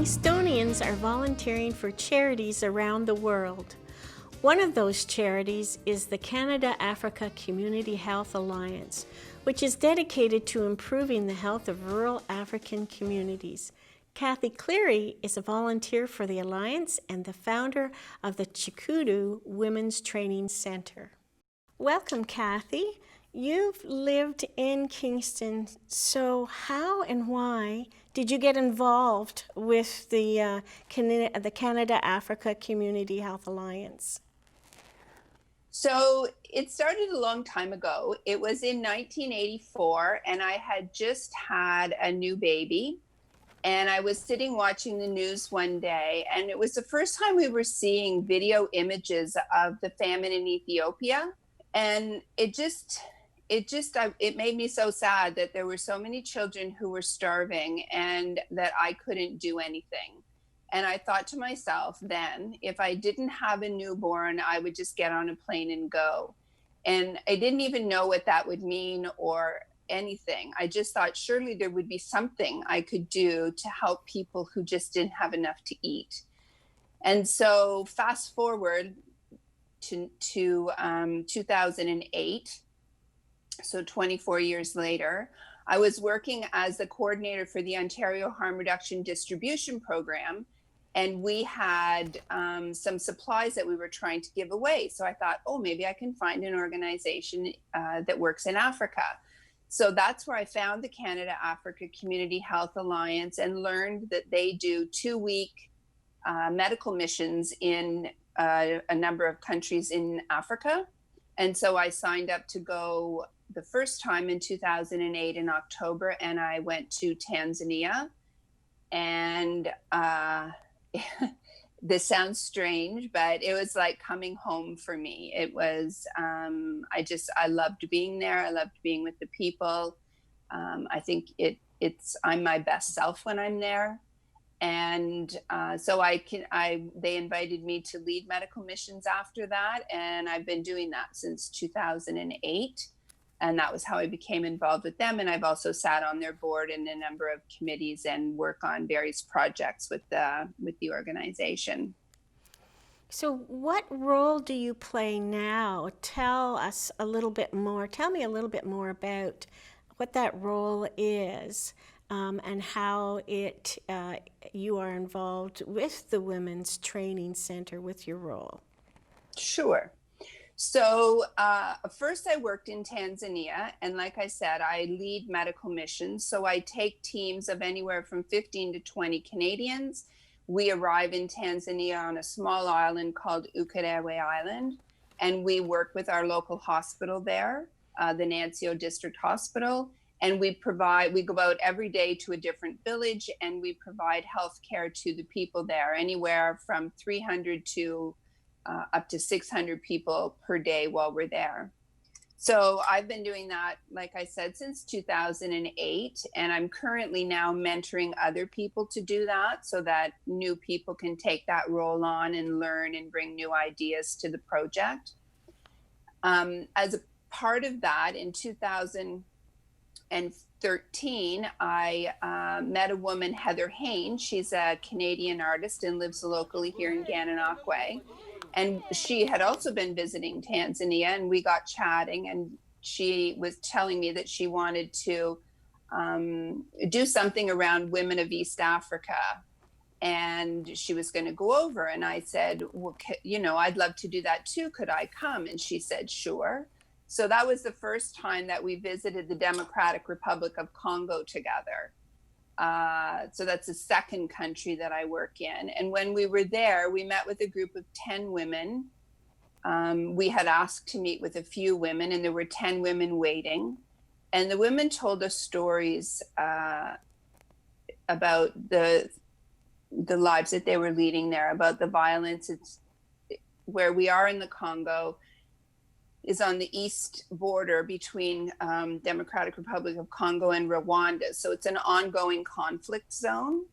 Kingstonians are volunteering for charities around the world. One of those charities is the Canada-Africa Community Health Alliance, which is dedicated to improving the health of rural African communities. Cathy Cleary is a volunteer for the Alliance and the founder of the Tchukudu Women's Training Center. Welcome, Cathy. You've lived in Kingston, so how and why did you get involved with the Canada-Africa Community Health Alliance? So it started a long time ago. It was in 1984, and I had just had a new baby. And I was sitting watching the news one day, and it was the first time we were seeing video images of the famine in Ethiopia. And it made me so sad that there were so many children who were starving and that I couldn't do anything. And I thought to myself then, if I didn't have a newborn, I would just get on a plane and go. And I didn't even know what that would mean or anything. I just thought surely there would be something I could do to help people who just didn't have enough to eat. And so fast forward to 2008, so 24 years later, I was working as the coordinator for the Ontario Harm Reduction Distribution Program, and we had some supplies that we were trying to give away. So I thought, oh, maybe I can find an organization that works in Africa. So that's where I found the Canada-Africa Community Health Alliance and learned that they do 2-week medical missions in a number of countries in Africa. And so I signed up to go the first time in 2008 in October, and I went to Tanzania. And this sounds strange, but it was like coming home for me. It was, I loved being there. I loved being with the people. I think I'm my best self when I'm there. And so they invited me to lead medical missions after that. And I've been doing that since 2008. And that was how I became involved with them. And I've also sat on their board in a number of committees and work on various projects with the organization. So what role do you play now? Tell me a little bit more about what that role is, and how you are involved with the Women's Training Center with your role. Sure. So first I worked in Tanzania, and like I said, I lead medical missions. So I take teams of anywhere from 15 to 20 Canadians. We arrive in Tanzania on a small island called Ukerewe Island, and we work with our local hospital there, the Nansio District Hospital, and we go out every day to a different village, and we provide health care to the people there, anywhere from 300 to up to 600 people per day while we're there. So I've been doing that, like I said, since 2008, and I'm currently now mentoring other people to do that so that new people can take that role on and learn and bring new ideas to the project. As a part of that, in 2013, I met a woman, Heather Hain. She's a Canadian artist and lives locally here in Gananoque. And she had also been visiting Tanzania, and we got chatting, and she was telling me that she wanted to do something around women of East Africa. And she was going to go over. And I said, well, I'd love to do that too. Could I come? And she said, sure. So that was the first time that we visited the Democratic Republic of Congo together. So that's the second country that I work in. And when we were there, we met with a group of 10 women. We had asked to meet with a few women, and there were 10 women waiting. And the women told us stories about the lives that they were leading there, about the violence. It's where we are in the Congo is on the east border between Democratic Republic of Congo and Rwanda. So it's an ongoing conflict zone.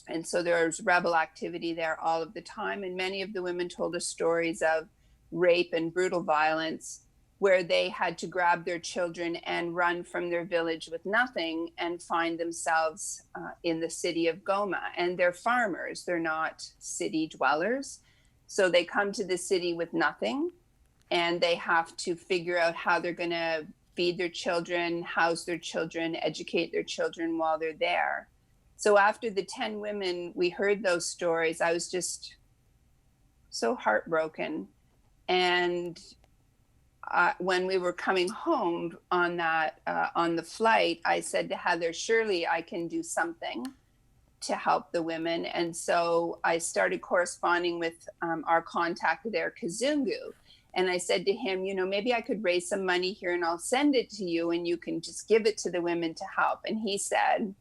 And so there's rebel activity there all of the time. And many of the women told us stories of rape and brutal violence. where they had to grab their children and run from their village with nothing and find themselves in the city of Goma. And they're farmers, they're not city dwellers. So they come to the city with nothing, and they have to figure out how they're going to feed their children, house their children, educate their children while they're there. So after the 10 women, we heard those stories, I was just so heartbroken. And when we were coming home on the flight, I said to Heather, surely I can do something to help the women. And so I started corresponding with our contact there, Kizungu. And I said to him, maybe I could raise some money here and I'll send it to you and you can just give it to the women to help. And he said,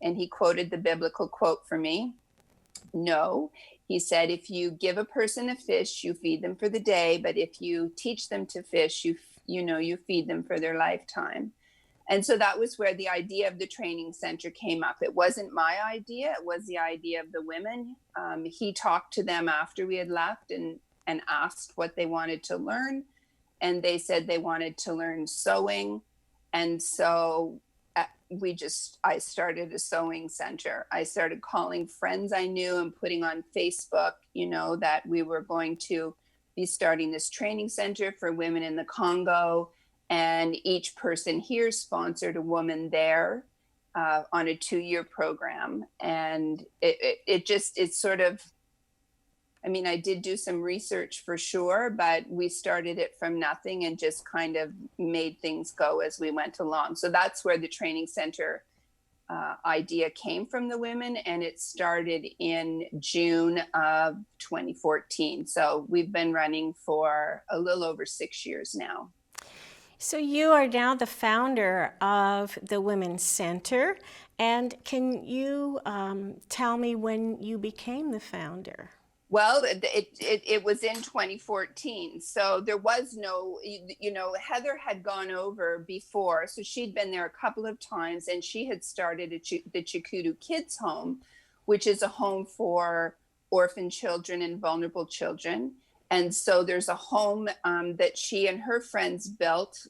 and he quoted the biblical quote for me, no. He said, if you give a person a fish, you feed them for the day. But if you teach them to fish, you feed them for their lifetime. And so that was where the idea of the training center came up. It wasn't my idea. It was the idea of the women. He talked to them after we had left and asked what they wanted to learn. And they said they wanted to learn sewing. And so I started a sewing center. I started calling friends I knew and putting on Facebook, that we were going to be starting this training center for women in the Congo. And each person here sponsored a woman there on a 2-year program. And it's sort of, I did do some research for sure, but we started it from nothing and just kind of made things go as we went along. So that's where the training center idea came from the women, and it started in June of 2014. So we've been running for a little over 6 years now. So you are now the founder of the Women's Center, and can you tell me when you became the founder? Well, it was in 2014. So there was no, Heather had gone over before. So she'd been there a couple of times, and she had started the Tchukudu Kids Home, which is a home for orphan children and vulnerable children. And so there's a home that she and her friends built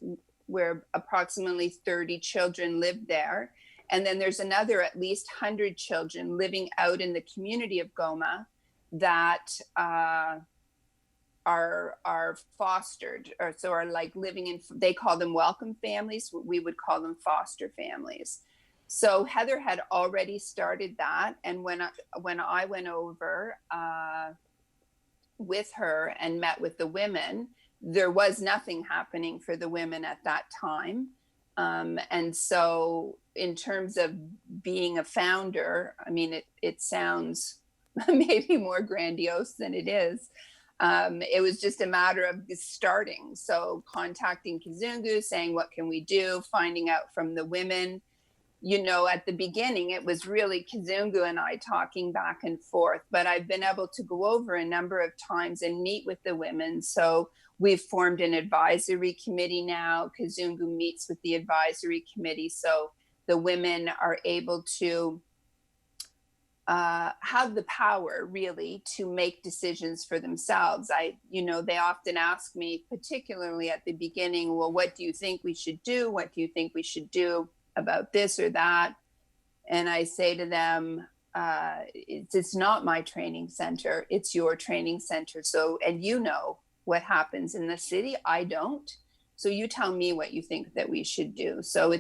where approximately 30 children lived there. And then there's another at least 100 children living out in the community of Goma that are fostered, or so are like living in, they call them welcome families. We would call them foster families. So Heather had already started that. And when I went over with her and met with the women, there was nothing happening for the women at that time. And so in terms of being a founder, it sounds maybe more grandiose than it is. It was just a matter of starting. So contacting Kizungu, saying, what can we do? Finding out from the women. At the beginning, it was really Kizungu and I talking back and forth, but I've been able to go over a number of times and meet with the women. So we've formed an advisory committee now. Kizungu meets with the advisory committee. So the women are able to have the power really to make decisions for themselves. They often ask me, particularly at the beginning, well, what do you think we should do? What do you think we should do about this or that? And I say to them, it's not my training center, it's your training center. So, and what happens in the city, I don't. So you tell me what you think that we should do. So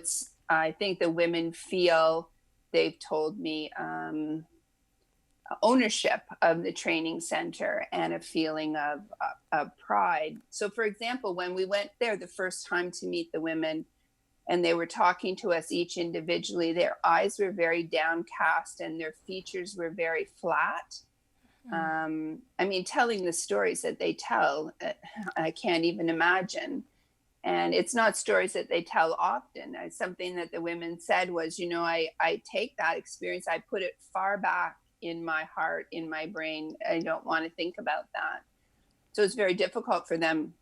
I think the women feel, they've told me, ownership of the training center and a feeling of pride. So for example, when we went there the first time to meet the women and they were talking to us each individually, their eyes were very downcast and their features were very flat. Telling the stories that they tell, I can't even imagine. And it's not stories that they tell often. Something that the women said was, I take that experience, I put it far back in my heart, in my brain. I don't want to think about that. So it's very difficult for them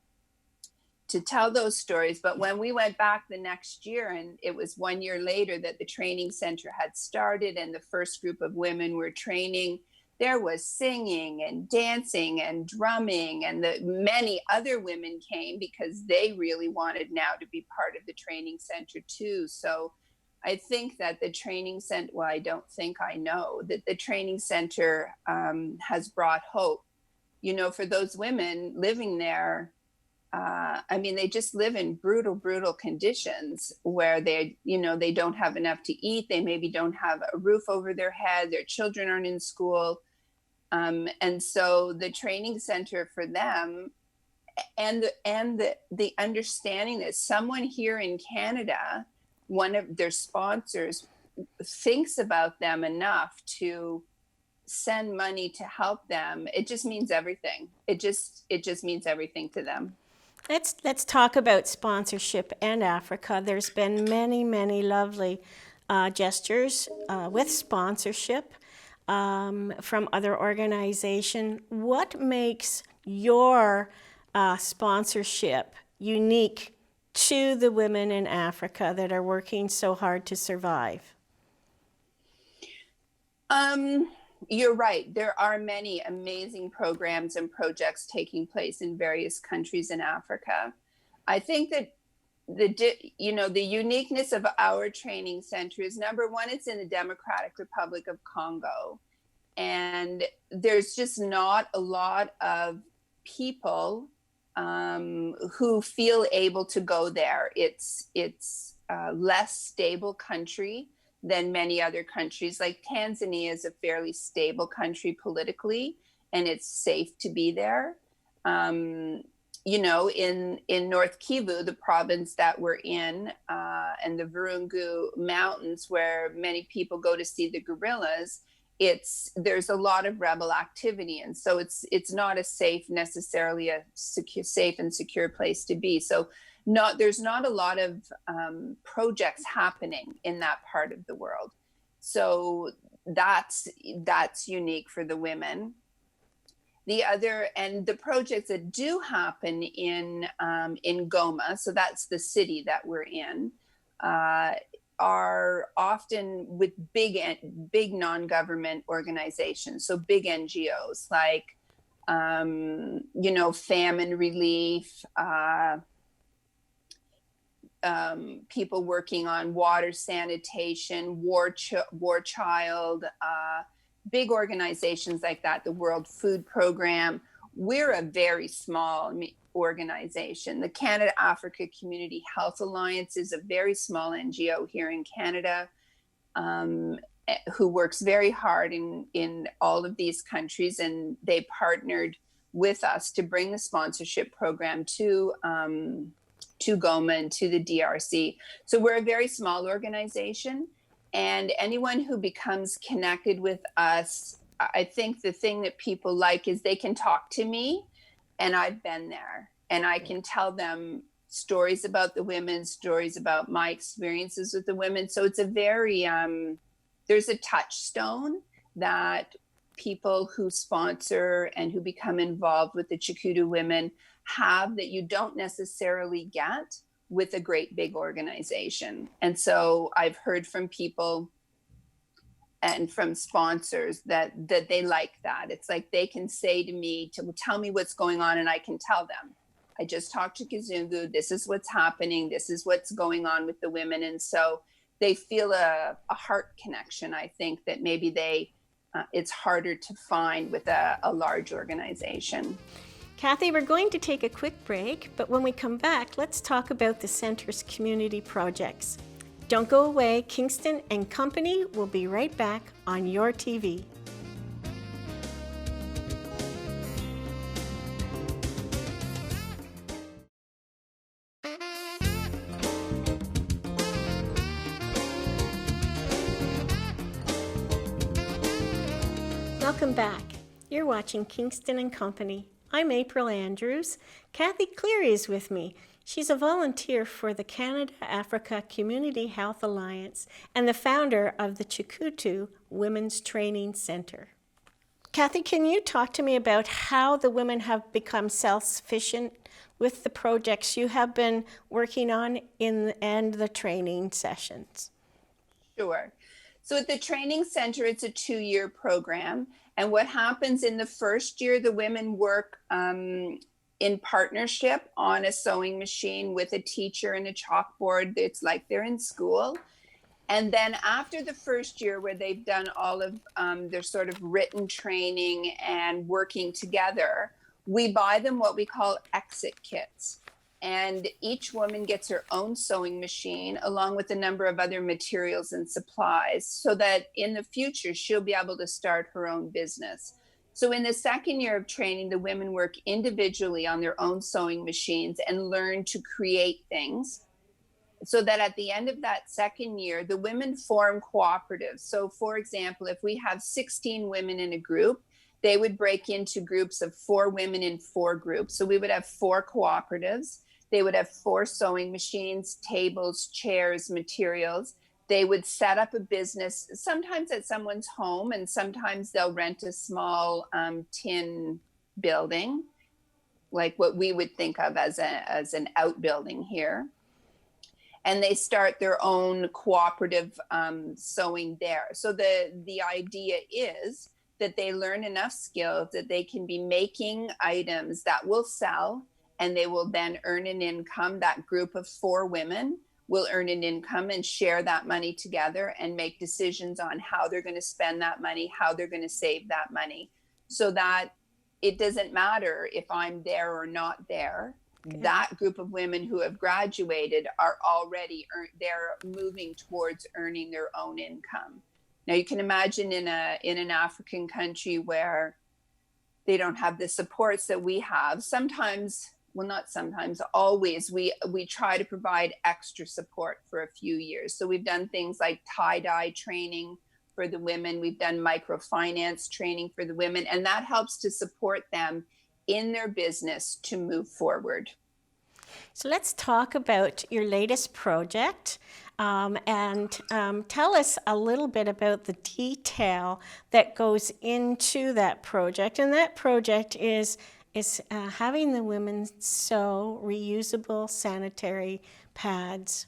to tell those stories. But when we went back the next year, and it was 1 year later that the training center had started and the first group of women were training, there was singing and dancing and drumming, and many other women came because they really wanted now to be part of the training center too. So I think that the training center, well, I don't think, I know that the training center has brought hope, for those women living there. I mean, they just live in brutal, brutal conditions where they don't have enough to eat. They maybe don't have a roof over their head. Their children aren't in school. And so the training center for them, and the understanding that someone here in Canada, one of their sponsors, thinks about them enough to send money to help them, it just means everything. It just means everything to them. Let's talk about sponsorship and Africa. There's been many, many lovely gestures with sponsorship from other organizations. What makes your sponsorship unique to the women in Africa that are working so hard to survive? You're right. There are many amazing programs and projects taking place in various countries in Africa. I think that the uniqueness of our training center is, number one, it's in the Democratic Republic of Congo. And there's just not a lot of people who feel able to go there. It's a less stable country than many other countries. Like Tanzania is a fairly stable country politically, and it's safe to be there. In North Kivu, the province that we're in, and the Virunga Mountains, where many people go to see the gorillas, there's a lot of rebel activity, and so it's not necessarily a safe and secure place to be. So there's not a lot of projects happening in that part of the world. So that's unique for the women. The projects that do happen in Goma, so that's the city that we're in, are often with big non-government organizations, so big NGOs like famine relief, people working on water sanitation, war child, big organizations like that, the World Food Program. We're a very small organization. The Canada-Africa Community Health Alliance is a very small NGO here in Canada, who works very hard in all of these countries, and they partnered with us to bring the sponsorship program to Goma and to the DRC. So we're a very small organization, and anyone who becomes connected with us, I think the thing that people like is they can talk to me, and I've been there, and I can tell them stories about the women, stories about my experiences with the women. So it's a very, there's a touchstone that people who sponsor and who become involved with the Tchukudu women have that you don't necessarily get with a great big organization. And so I've heard from people and from sponsors that they like that. It's like they can say to me, tell me what's going on, and I can tell them. I just talked to Kizungu, this is what's happening, this is what's going on with the women. And so they feel a heart connection, I think, that maybe it's harder to find with a large organization. Cathy, we're going to take a quick break, but when we come back, let's talk about the center's community projects. Don't go away. Kingston and Company will be right back on YourTV. Welcome back. You're watching Kingston and Company. I'm April Andrews. Cathy Cleary is with me. She's a volunteer for the Canada-Africa Community Health Alliance and the founder of the Tchukudu Women's Training Center. Cathy, can you talk to me about how the women have become self-sufficient with the projects you have been working on and the training sessions? Sure. So at the training center, it's a 2-year program. And what happens in the first year, the women work in partnership on a sewing machine with a teacher and a chalkboard. It's like they're in school. And then after the first year, where they've done all of their sort of written training and working together, we buy them what we call exit kits. And each woman gets her own sewing machine along with a number of other materials and supplies, so that in the future she'll be able to start her own business. So in the second year of training, the women work individually on their own sewing machines and learn to create things, so that at the end of that second year, the women form cooperatives. So for example, if we have 16 women in a group, they would break into groups of 4 women in 4 groups. So we would have 4 cooperatives. They would have 4 sewing machines, tables, chairs, materials. They would set up a business, sometimes at someone's home, and sometimes they'll rent a small tin building, like what we would think of as an outbuilding here. And they start their own cooperative sewing there. So the idea is that they learn enough skills that they can be making items that will sell, and they will then earn an income. That group of 4 women will earn an income and share that money together and make decisions on how they're going to spend that money, how they're going to save that money, so that it doesn't matter if I'm there or not there. Okay. That group of women who have graduated are already they're moving towards earning their own income. Now you can imagine in an African country where they don't have the supports that we have. Sometimes, well, not sometimes, always, we try to provide extra support for a few years. So we've done things like tie-dye training for the women. We've done microfinance training for the women, and that helps to support them in their business to move forward. So let's talk about your latest project, and tell us a little bit about the detail that goes into that project. And that project is having the women sew reusable sanitary pads.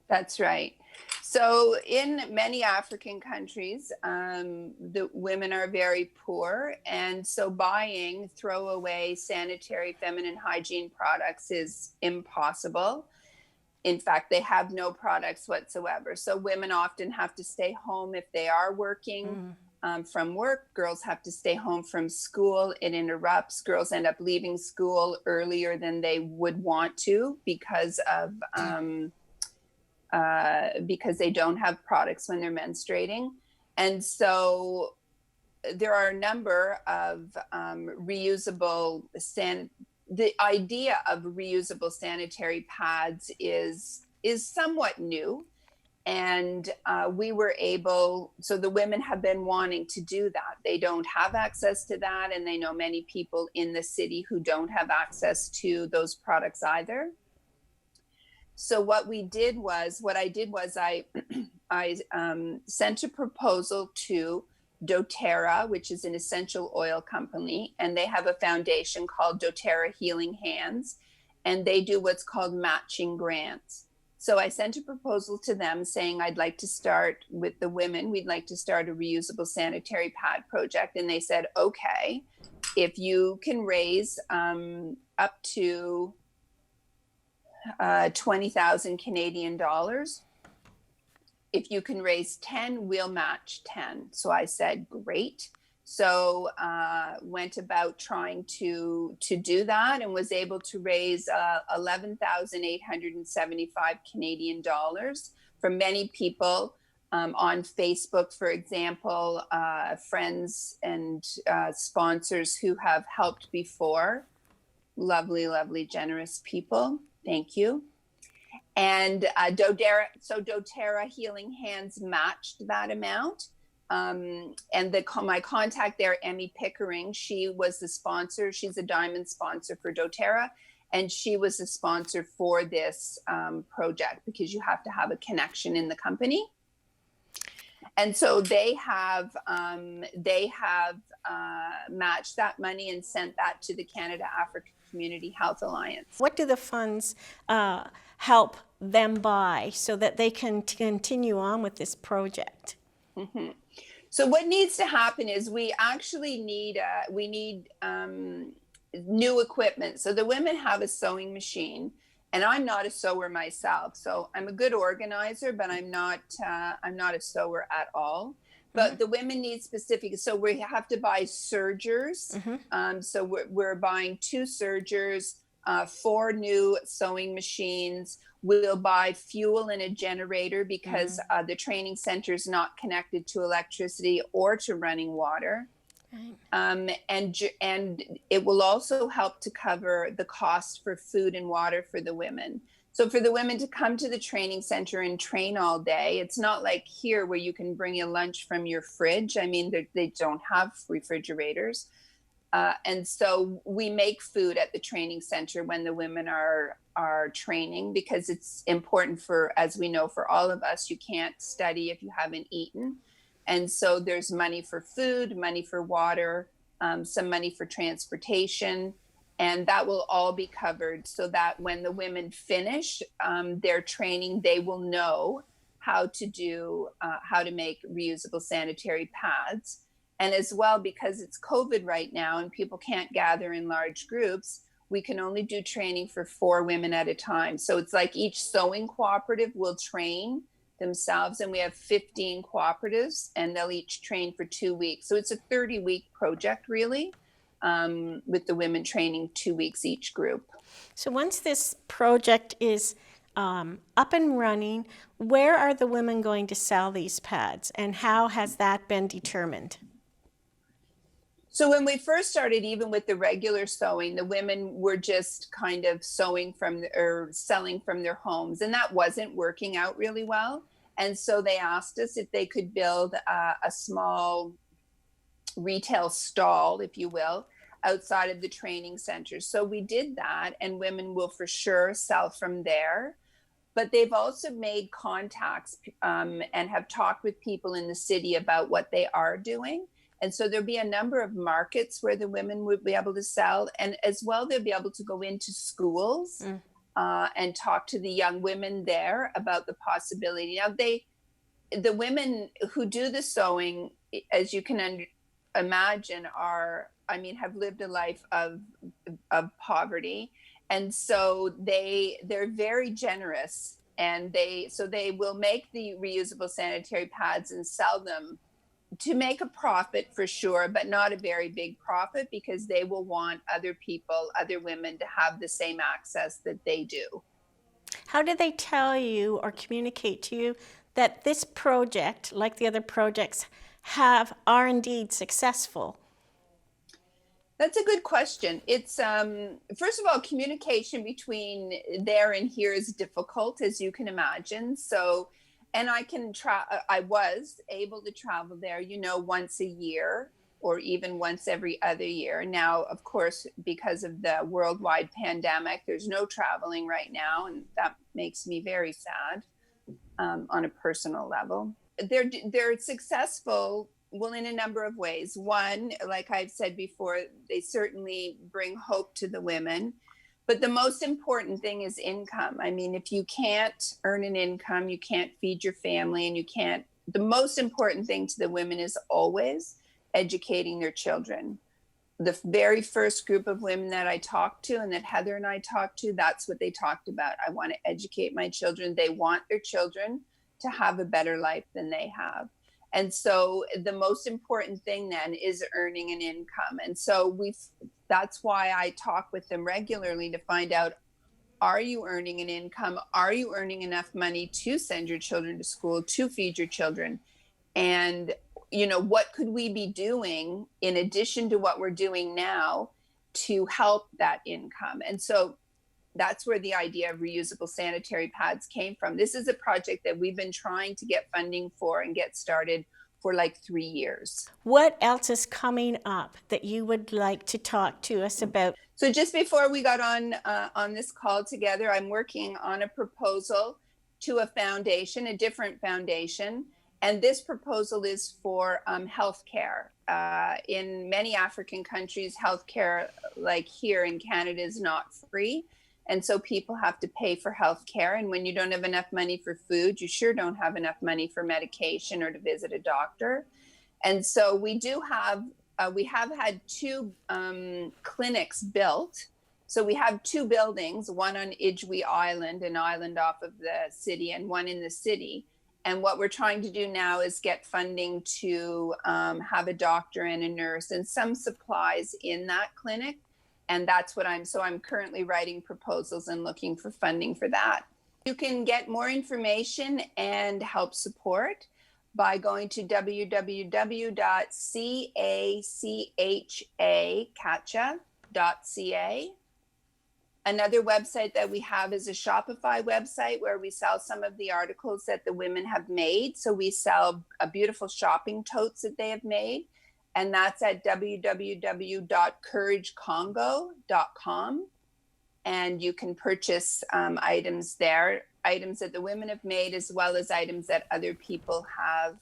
That's right. So in many African countries, the women are very poor, and so buying throwaway sanitary feminine hygiene products is impossible. In fact, they have no products whatsoever. So women often have to stay home if they are working from work. Girls have to stay home from school. It interrupts. Girls end up leaving school earlier than they would want to because they don't have products when they're menstruating. And so there are a number of the idea of reusable sanitary pads is somewhat new. And so the women have been wanting to do that. They don't have access to that. And they know many people in the city who don't have access to those products either. So what I did was I sent a proposal to doTERRA, which is an essential oil company, and they have a foundation called doTERRA Healing Hands, and they do what's called matching grants. So I sent a proposal to them saying I'd like to start with the women. We'd like to start a reusable sanitary pad project, and they said, okay, if you can raise up to 20,000 Canadian dollars. If you can raise 10, we'll match 10. So I said, great. So went about trying to do that and was able to raise 11,875 Canadian dollars from many people on Facebook, for example, friends and sponsors who have helped before. Lovely, lovely, generous people. Thank you. And doTERRA Healing Hands matched that amount. And my contact there, Emmy Pickering, she was the sponsor. She's a diamond sponsor for doTERRA. And she was the sponsor for this project because you have to have a connection in the company. And so they have matched that money and sent that to the Canada Africa Community Health Alliance. What do the funds help them buy so that they can continue on with this project? Mm-hmm. So what needs to happen is we actually need new equipment. So the women have a sewing machine, and I'm not a sewer myself. So I'm a good organizer, but I'm not a sewer at all. But the women need specific. So we have to buy sergers. So we're buying 2 sergers, 4 new sewing machines. We'll buy fuel and a generator because the training center is not connected to electricity or to running water. Right. And it will also help to cover the cost for food and water for the women. So for the women to come to the training center and train all day, it's not like here where you can bring your lunch from your fridge. I mean, they don't have refrigerators. And so we make food at the training center when the women are training, because it's important for, as we know, for all of us, you can't study if you haven't eaten. And so there's money for food, money for water, some money for transportation, and that will all be covered so that when the women finish their training, they will know how to make reusable sanitary pads. And as well, because it's COVID right now and people can't gather in large groups, we can only do training for 4 women at a time. So it's like each sewing cooperative will train themselves, and we have 15 cooperatives, and they'll each train for 2 weeks. So it's a 30-week project, really, with the women training 2 weeks each group. So once this project is up and running, where are the women going to sell these pads, and how has that been determined? So when we first started, even with the regular sewing, the women were just kind of sewing or selling from their homes, and that wasn't working out really well. And so they asked us if they could build a small retail stall, if you will, outside of the training center. So we did that, and women will for sure sell from there. But they've also made contacts and have talked with people in the city about what they are doing. And so there'll be a number of markets where the women would be able to sell. And as well, they'll be able to go into schools and talk to the young women there about the possibility. Now, the women who do the sewing, as you can imagine, have lived a life of poverty. And so they're very generous, and they will make the reusable sanitary pads and sell them to make a profit for sure, but not a very big profit, because they will want other women to have the same access that they do. How do they tell you or communicate to you that this project, like the other projects, are indeed successful? That's a good question. It's first of all, communication between there and here is difficult, as you can imagine. So, and I was able to travel there, once a year or even once every other year. Now, of course, because of the worldwide pandemic, there's no traveling right now, and that makes me very sad on a personal level. They're successful, well, in a number of ways. One, like I've said before, they certainly bring hope to the women. But the most important thing is income. I mean, if you can't earn an income, you can't feed your family, and the most important thing to the women is always educating their children. The very first group of women that I talked to, and that Heather and I talked to, that's what they talked about. I want to educate my children. They want their children to have a better life than they have. And so the most important thing then is earning an income. And so that's why I talk with them regularly to find out, are you earning an income? Are you earning enough money to send your children to school, to feed your children? And, what could we be doing in addition to what we're doing now to help that income? And so that's where the idea of reusable sanitary pads came from. This is a project that we've been trying to get funding for and get started for like 3 years. What else is coming up that you would like to talk to us about? So just before we got on this call together, I'm working on a proposal to a foundation, a different foundation. And this proposal is for healthcare. In many African countries, healthcare, like here in Canada, is not free. And so people have to pay for healthcare. And when you don't have enough money for food, you sure don't have enough money for medication or to visit a doctor. And so we have had two clinics built. So we have two buildings, one on Idjwi Island, an island off of the city, and one in the city. And what we're trying to do now is get funding to have a doctor and a nurse and some supplies in that clinic. And that's what I'm currently writing proposals and looking for funding for that. You can get more information and help support by going to www.cacha.ca. Another website that we have is a Shopify website where we sell some of the articles that the women have made. So we sell beautiful shopping totes that they have made. And that's at www.couragecongo.com. And you can purchase items there, items that the women have made, as well as items that other people have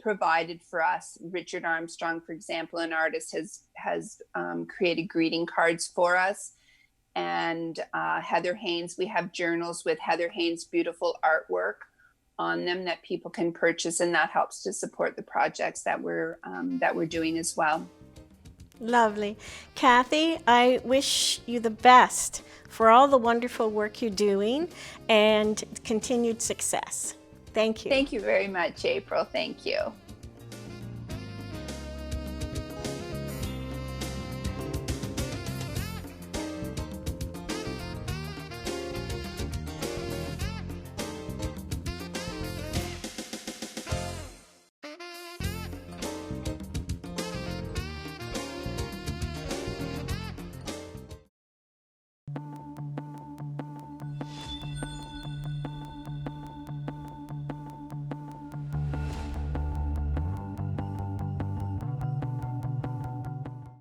provided for us. Richard Armstrong, for example, an artist, has created greeting cards for us. And Heather Haynes, we have journals with Heather Haynes' beautiful artwork on them that people can purchase, and that helps to support the projects that we're doing as well. Lovely. Cathy, I wish you the best for all the wonderful work you're doing and continued success. Thank you. Thank you very much, April. Thank you.